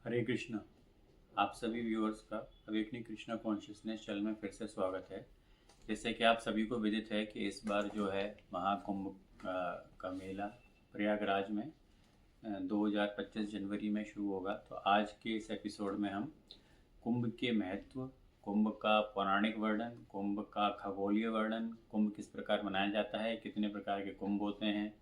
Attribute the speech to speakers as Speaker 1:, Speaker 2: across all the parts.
Speaker 1: हरे कृष्णा। आप सभी व्यूअर्स का अवेकनिंग कृष्णा कॉन्शियसनेस चैनल में फिर से स्वागत है। जैसे कि आप सभी को विदित है कि इस बार जो है महाकुंभ का मेला प्रयागराज में 2025 जनवरी में शुरू होगा। तो आज के इस एपिसोड में हम कुंभ के महत्व, कुंभ का पौराणिक वर्णन, कुंभ का खगोलीय वर्णन, कुंभ किस प्रकार मनाया जाता है, कितने प्रकार के कुंभ होते हैं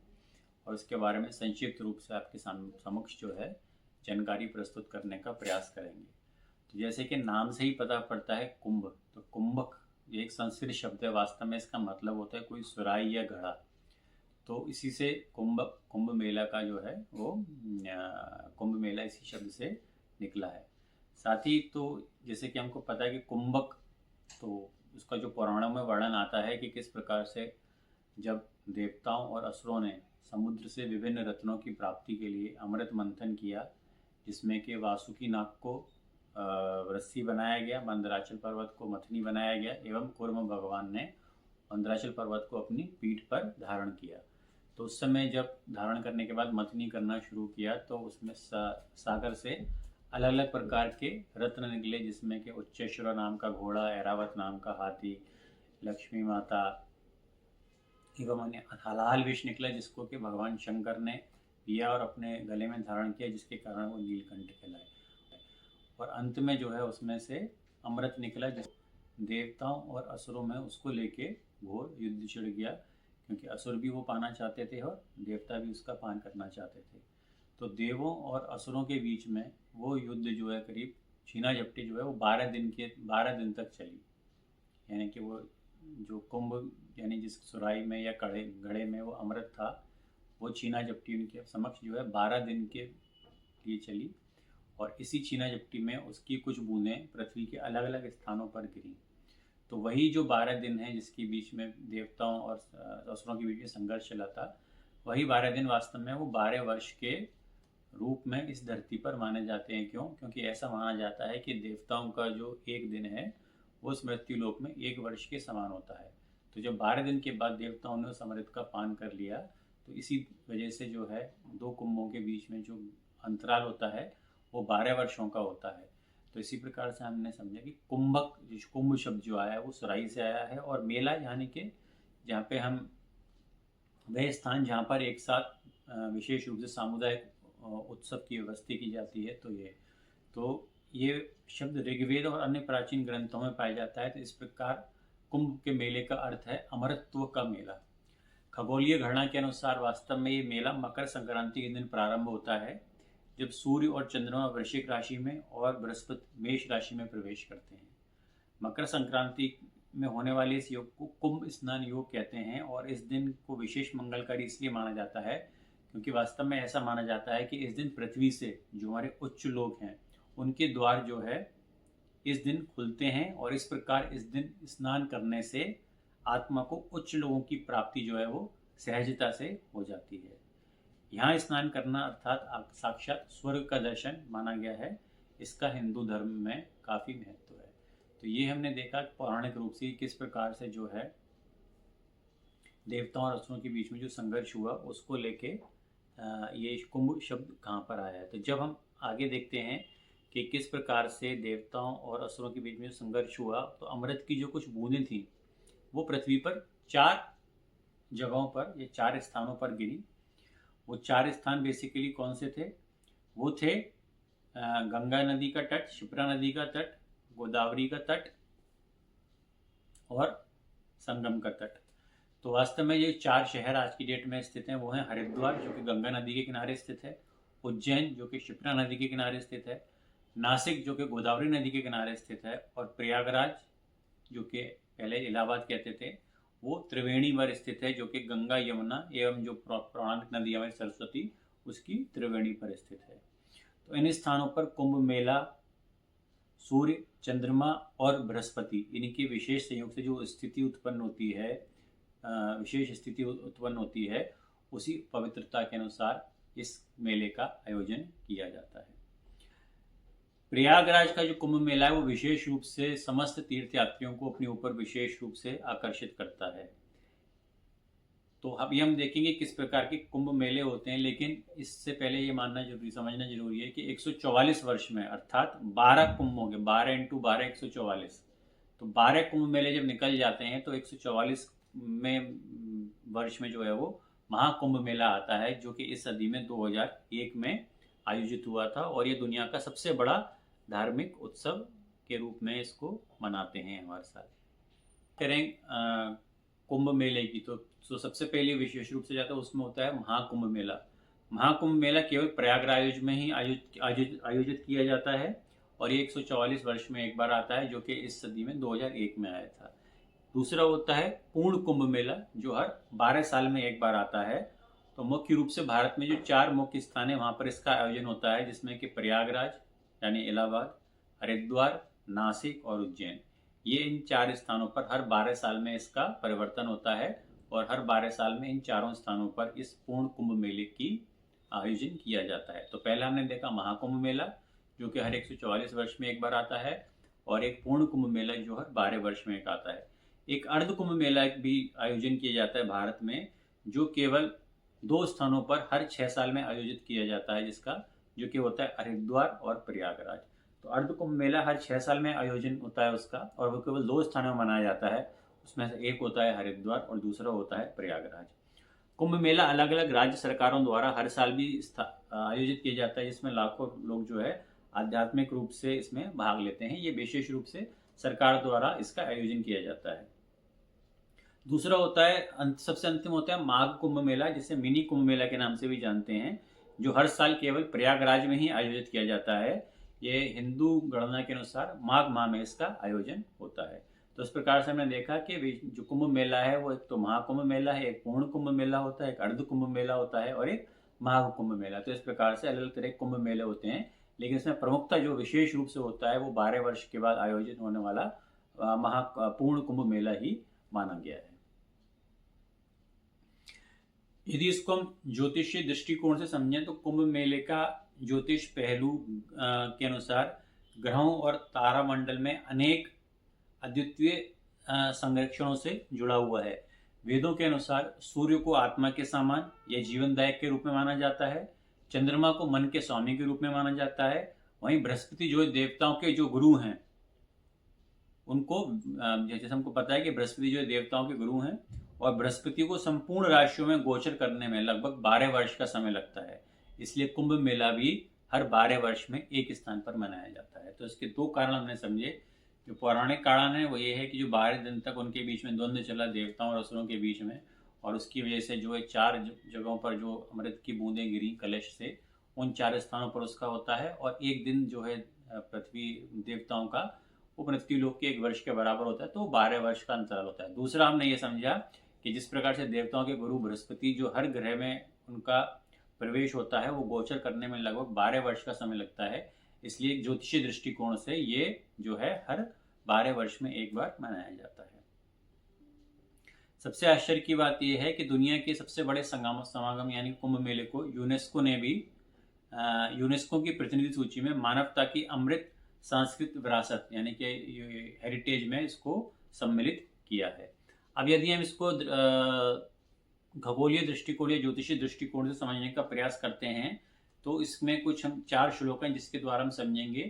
Speaker 1: और उसके बारे में संक्षिप्त रूप से आपके समक्ष जो है जानकारी प्रस्तुत करने का प्रयास करेंगे। तो जैसे कि नाम से ही पता पड़ता है कुंभ, तो कुंभक ये एक संस्कृत शब्द है। वास्तव में इसका मतलब होता है कोई सुराही या घड़ा। तो इसी से कुंभ कुंभ मेला का जो है वो कुंभ मेला इसी शब्द से निकला है। साथ ही तो जैसे कि हमको पता है कि कुंभक, तो उसका जो पुराणों में वर्णन आता है कि किस प्रकार से जब देवताओं और असुरों ने समुद्र से विभिन्न रत्नों की प्राप्ति के लिए अमृत मंथन किया, जिसमें कि वासुकी नाग को रस्सी बनाया गया, मंदराचल पर्वत को मथनी बनाया गया एवं कूर्म भगवान ने मंदराचल पर्वत को अपनी पीठ पर धारण किया। तो उस समय जब धारण करने के बाद मथनी करना शुरू किया तो उसमें सागर से अलग अलग प्रकार के रत्न निकले, जिसमें कि उच्चेश्वर नाम का घोड़ा, ऐरावत नाम का हाथी, लक्ष्मी माता एवं अन्य हलाहल विष निकला, जिसको कि भगवान शंकर ने पिया और अपने गले में धारण किया, जिसके कारण वो नीलकंठ कहलाए। और अंत में जो है उसमें से अमृत निकला, जिस देवताओं और असुरों में उसको लेके घोर युद्ध छिड़ गया, क्योंकि असुर भी वो पाना चाहते थे और देवता भी उसका पान करना चाहते थे। तो देवों और असुरों के बीच में वो युद्ध जो है करीब छीना झपटी जो है वो 12 दिन तक चली। यानी कि वो जो कुंभ यानी जिस सुराही में या कड़े घड़े में वो अमृत था, वो छीना झपटी उनके समक्ष जो है 12 दिन के लिए चली। और इसी छीना झपटी में उसकी कुछ बूंदें पृथ्वी के अलग अलग स्थानों पर गिरी। तो वही जो 12 दिन है जिसके बीच में देवताओं और असुरों के बीच में संघर्ष चला था, वही 12 दिन वास्तव में वो 12 वर्ष के रूप में इस धरती पर माने जाते हैं। क्यों? क्योंकि ऐसा माना जाता है कि देवताओं का जो एक दिन है वो इस मृत्यु लोक में 1 वर्ष के समान होता है। तो जब 12 दिन के बाद देवताओं ने उस अमृत का पान कर लिया, तो इसी वजह से जो है दो कुंभों के बीच में जो अंतराल होता है वो 12 वर्षों का होता है। तो इसी प्रकार से हमने समझा कि कुंभक, जो कुंभ शब्द जो आया है वो सुराही से आया है, और मेला यानी कि जहाँ पे हम वह स्थान जहाँ पर एक साथ विशेष रूप से सामुदायिक उत्सव की व्यवस्था की जाती है। तो ये शब्द ऋग्वेद और अन्य प्राचीन ग्रंथों में पाया जाता है। तो इस प्रकार कुंभ के मेले का अर्थ है अमरत्व का मेला। खगोलीय गणना के अनुसार वास्तव में ये मेला मकर संक्रांति के दिन प्रारंभ होता है, जब सूर्य और चंद्रमा वृश्चिक राशि में और बृहस्पति मेष राशि में प्रवेश करते हैं। मकर संक्रांति में होने वाले इस योग को कुंभ स्नान योग कहते हैं, और इस दिन को विशेष मंगलकारी इसलिए माना जाता है क्योंकि वास्तव में ऐसा माना जाता है कि इस दिन पृथ्वी से जो हमारे उच्च लोक हैं उनके द्वार जो है इस दिन खुलते हैं, और इस प्रकार इस दिन स्नान करने से आत्मा को उच्च लोगों की प्राप्ति जो है वो सहजता से हो जाती है। यहाँ स्नान करना अर्थात साक्षात स्वर्ग का दर्शन माना गया है। इसका हिंदू धर्म में काफ़ी महत्व है। तो ये हमने देखा पौराणिक रूप से किस प्रकार से जो है देवताओं और असुरों के बीच में जो संघर्ष हुआ उसको लेके ये कुंभ शब्द कहाँ पर आया है। तो जब हम आगे देखते हैं कि किस प्रकार से देवताओं और असुरों के बीच में संघर्ष हुआ, तो अमृत की जो कुछ बूंदें थी वो पृथ्वी पर 4 जगहों पर, ये 4 स्थानों पर गिरी। वो 4 स्थान बेसिकली कौन से थे? वो थे गंगा नदी का तट, शिप्रा नदी का तट, गोदावरी का तट और संगम का तट। तो वास्तव में ये 4 शहर आज की डेट में स्थित हैं। वो हैं हरिद्वार जो कि गंगा नदी के किनारे स्थित है, उज्जैन जो कि शिप्रा नदी के किनारे स्थित है, नासिक जो कि गोदावरी नदी के किनारे स्थित है, और प्रयागराज जो कि पहले इलाहाबाद कहते थे वो त्रिवेणी पर स्थित है, जो कि गंगा यमुना एवं जो पौराणिक नदी हमारी सरस्वती उसकी त्रिवेणी पर स्थित है। तो इन स्थानों पर कुंभ मेला सूर्य, चंद्रमा और बृहस्पति इनकी विशेष संयोग से जो स्थिति उत्पन्न होती है, विशेष स्थिति उत्पन्न होती है, उसी पवित्रता के अनुसार इस मेले का आयोजन किया जाता है। प्रयागराज का जो कुंभ मेला है वो विशेष रूप से समस्त तीर्थयात्रियों को अपने ऊपर विशेष रूप से आकर्षित करता है। तो अभी हम देखेंगे किस प्रकार के कुंभ मेले होते हैं, लेकिन इससे पहले ये मानना जरूरी, समझना जरूरी है कि 144 वर्ष में अर्थात 12 कुंभ होंगे, 12 इंटू 12 144। तो 12 कुंभ मेले जब निकल जाते हैं तो 144 में वर्ष में जो है वो महाकुंभ मेला आता है, जो कि इस सदी में 2001 में आयोजित हुआ था, और ये दुनिया का सबसे बड़ा धार्मिक उत्सव के रूप में इसको मनाते हैं हर साल। करें कुंभ मेले की, तो सबसे पहले विशेष रूप से जाता है उसमें होता है महाकुंभ मेला। महाकुंभ मेला केवल प्रयागराज में ही आयोजित किया जाता है, और ये 144 वर्ष में एक बार आता है, जो कि इस सदी में 2001 में आया था। दूसरा होता है पूर्ण कुंभ मेला, जो हर 12 साल में एक बार आता है। तो मुख्य रूप से भारत में जो 4 मुख्य स्थान है वहाँ पर इसका आयोजन होता है, जिसमें कि प्रयागराज यानी इलाहाबाद, हरिद्वार, नासिक और उज्जैन। ये इन 4 स्थानों पर हर 12 साल में इसका परिवर्तन होता है, और हर 12 साल में इन चारों स्थानों पर इस पूर्ण कुंभ मेले की आयोजन किया जाता है। तो पहले हमने देखा महाकुंभ मेला, जो कि हर 144 वर्ष में एक बार आता है, और एक पूर्ण कुंभ मेला जो हर 12 वर्ष में एक आता है। एक अर्ध कुंभ मेला भी आयोजन किया जाता है भारत में, जो केवल 2 स्थानों पर हर 6 साल में आयोजित किया जाता है, जिसका जो कि होता है हरिद्वार और प्रयागराज। तो अर्ध कुंभ मेला हर 6 साल में आयोजन होता है उसका, और वो केवल 2 स्थानों में मनाया जाता है। उसमें से एक होता है हरिद्वार और दूसरा होता है प्रयागराज। कुंभ मेला अलग अलग राज्य सरकारों द्वारा हर साल भी आयोजित किया जाता है, जिसमें लाखों लोग जो है आध्यात्मिक रूप से इसमें भाग लेते हैं। ये विशेष रूप से सरकार द्वारा इसका आयोजन किया जाता है। दूसरा होता है सबसे अंतिम होता है माघ कुंभ मेला, जिसे मिनी कुंभ मेला के नाम से भी जानते हैं, जो हर साल केवल प्रयागराज में ही आयोजित किया जाता है। ये हिंदू गणना के अनुसार माघ माह में इसका आयोजन होता है। तो इस प्रकार से हमने देखा कि जो कुंभ मेला है वो एक तो महाकुंभ मेला है, एक पूर्ण कुंभ मेला होता है, एक अर्ध कुंभ मेला होता है, और एक माघ कुंभ मेला। तो इस प्रकार से अलग अलग तरह के कुंभ मेले होते हैं, लेकिन इसमें प्रमुखता जो विशेष रूप से होता है वो 12 वर्ष के बाद आयोजित होने वाला पूर्ण कुंभ मेला ही माना गया है। यदि इसको हम ज्योतिषीय दृष्टिकोण से समझें तो कुंभ मेले का ज्योतिष पहलू के अनुसार ग्रहों और तारामंडल में अनेक अद्वितीय संरक्षणों से जुड़ा हुआ है। वेदों के अनुसार सूर्य को आत्मा के समान या जीवनदायक के रूप में माना जाता है, चंद्रमा को मन के स्वामी के रूप में माना जाता है, वहीं बृहस्पति जो देवताओं के जो गुरु हैं उनको, जैसे हमको पता है कि बृहस्पति जो देवताओं के गुरु हैं, और बृहस्पति को संपूर्ण राशियों में गोचर करने में लगभग 12 वर्ष का समय लगता है। इसलिए कुंभ मेला भी हर 12 वर्ष में एक स्थान पर मनाया जाता है। तो इसके 2 कारण हमने समझे। जो पौराणिक कारण है वो ये है कि जो 12 दिन तक उनके बीच में द्वंद्व चला देवताओं और असुरों के बीच में, और उसकी वजह से जो 4 जगहों पर जो अमृत की बूंदें गिरी कलश से, उन 4 स्थानों पर उसका होता है। और एक दिन जो है पृथ्वी देवताओं का, वो पृथ्वी लोक के 1 वर्ष के बराबर होता है, तो 12 वर्ष का अंतराल होता है। दूसरा हमने ये समझा कि जिस प्रकार से देवताओं के गुरु बृहस्पति जो हर ग्रह में उनका प्रवेश होता है वो गोचर करने में लगभग 12 वर्ष का समय लगता है, इसलिए ज्योतिषीय दृष्टिकोण से ये जो है हर 12 वर्ष में एक बार मनाया जाता है। सबसे आश्चर्य की बात यह है कि दुनिया के सबसे बड़े समागम यानी कुंभ मेले को यूनेस्को ने भी यूनेस्को की प्रतिनिधि सूची में मानवता की अमृत सांस्कृतिक विरासत यानी कि हेरिटेज में इसको सम्मिलित किया है। अब यदि हम इसको खगोलीय दृष्टिकोण या ज्योतिषीय दृष्टिकोण से समझने का प्रयास करते हैं, तो इसमें कुछ हम 4 श्लोक हैं जिसके द्वारा हम समझेंगे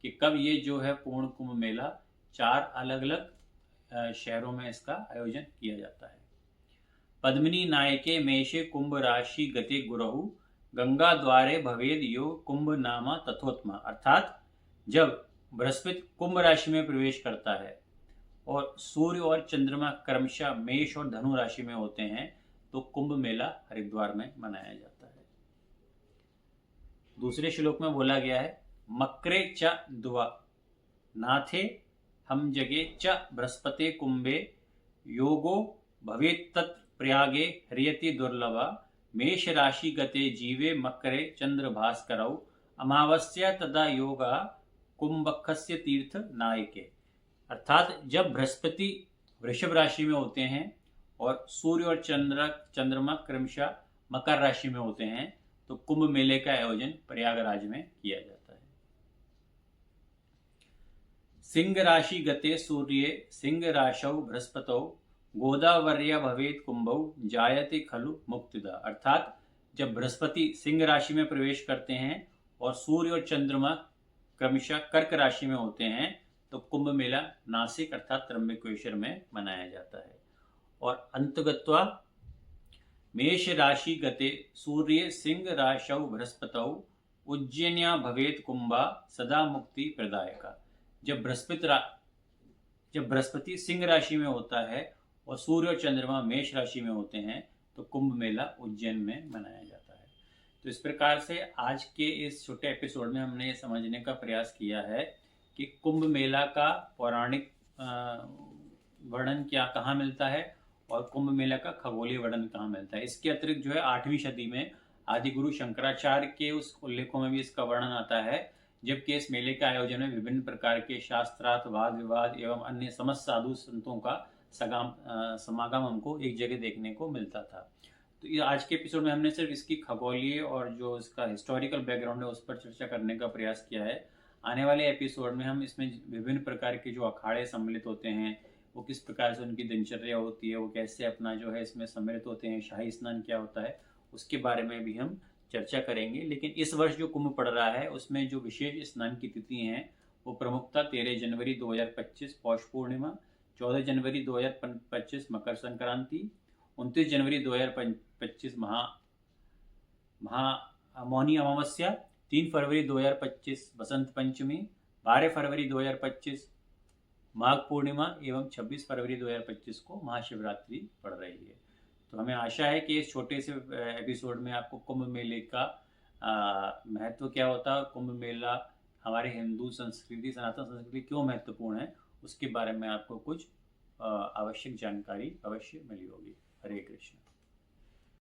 Speaker 1: कि कब ये जो है पूर्ण कुंभ मेला 4 अलग अलग शहरों में इसका आयोजन किया जाता है। पद्मिनी नायके मेषे कुंभ राशि गते गुरहु गंगा द्वारे भवेद यो कुंभ नामा तथोत्मा। अर्थात जब बृहस्पति कुंभ राशि में प्रवेश करता है और सूर्य और चंद्रमा क्रमशः मेष और धनु राशि में होते हैं, तो कुंभ मेला हरिद्वार में मनाया जाता है। दूसरे श्लोक में बोला गया है मकरे च द्वा नाथे हम जगे च बृहस्पते कुंभे योगो भवेत् तत् प्रयागे ह्रियति दुर्लभा मेष राशि गते जीवे मकरे चंद्र भास्करौ अमावस्या तदा योगा कुंभकस्य तीर्थ नायके। अर्थात जब बृहस्पति वृषभ राशि में होते हैं और सूर्य और चंद्रमा क्रमशः मकर राशि में होते हैं, तो कुंभ मेले का आयोजन प्रयागराज में किया जाता है। सिंह राशि गते सूर्ये सिंह राशौ बृहस्पतौ गोदावर्य भवेत कुंभौ जायते खलु मुक्तिदा, अर्थात जब बृहस्पति सिंह राशि में प्रवेश करते हैं और सूर्य और चंद्रमा क्रमशः कर्क राशि में होते हैं तो कुंभ मेला नासिक अर्थात त्र्यंबकेश्वर में मनाया जाता है। और अंतगत्वा मेष राशि गते सूर्य सिंह राशौ बृहस्पतौ उज्जैन्या भवेत कुंभा सदा मुक्ति प्रदायका। जब बृहस्पति सिंह राशि में होता है और सूर्य और चंद्रमा मेष राशि में होते हैं तो कुंभ मेला उज्जैन में मनाया जाता है। तो इस प्रकार से आज के इस छोटे एपिसोड में हमने ये समझने का प्रयास किया है कि कुंभ मेला का पौराणिक वर्णन क्या कहाँ मिलता है और कुंभ मेला का खगोलीय वर्णन कहाँ मिलता है। इसके अतिरिक्त जो है 8वीं सदी में आदि गुरु शंकराचार्य के उस उल्लेखों में भी इसका वर्णन आता है, जबकि इस मेले के आयोजन में विभिन्न प्रकार के शास्त्रार्थ वाद विवाद एवं अन्य समस्त साधु संतों का समागम हमको एक जगह देखने को मिलता था। तो ये आज के एपिसोड में हमने सिर्फ इसकी खगोलीय और जो इसका हिस्टोरिकल बैकग्राउंड है उस पर चर्चा करने का प्रयास किया है। आने वाले एपिसोड में हम इसमें विभिन्न प्रकार के जो अखाड़े सम्मिलित होते हैं, वो किस प्रकार से उनकी दिनचर्या होती है, वो कैसे अपना जो है इसमें सम्मिलित होते हैं, शाही स्नान क्या होता है, उसके बारे में भी हम चर्चा करेंगे। लेकिन इस वर्ष जो कुंभ पड़ रहा है उसमें जो विशेष स्नान की तिथि हैं वो प्रमुखता 13 जनवरी 2025 पौष पूर्णिमा, 14 जनवरी 2025 मकर संक्रांति, 29 जनवरी 2025 मौनी अमावस्या, 3 फरवरी 2025 बसंत पंचमी, 12 फरवरी 2025 माघ पूर्णिमा एवं 26 फरवरी 2025 को महाशिवरात्रि पड़ रही है। तो हमें आशा है कि इस छोटे से एपिसोड में आपको कुंभ मेले का महत्व क्या होता है, कुंभ मेला हमारे हिंदू संस्कृति सनातन संस्कृति क्यों महत्वपूर्ण है, उसके बारे में आपको कुछ आवश्यक जानकारी अवश्य मिली होगी। हरे कृष्ण।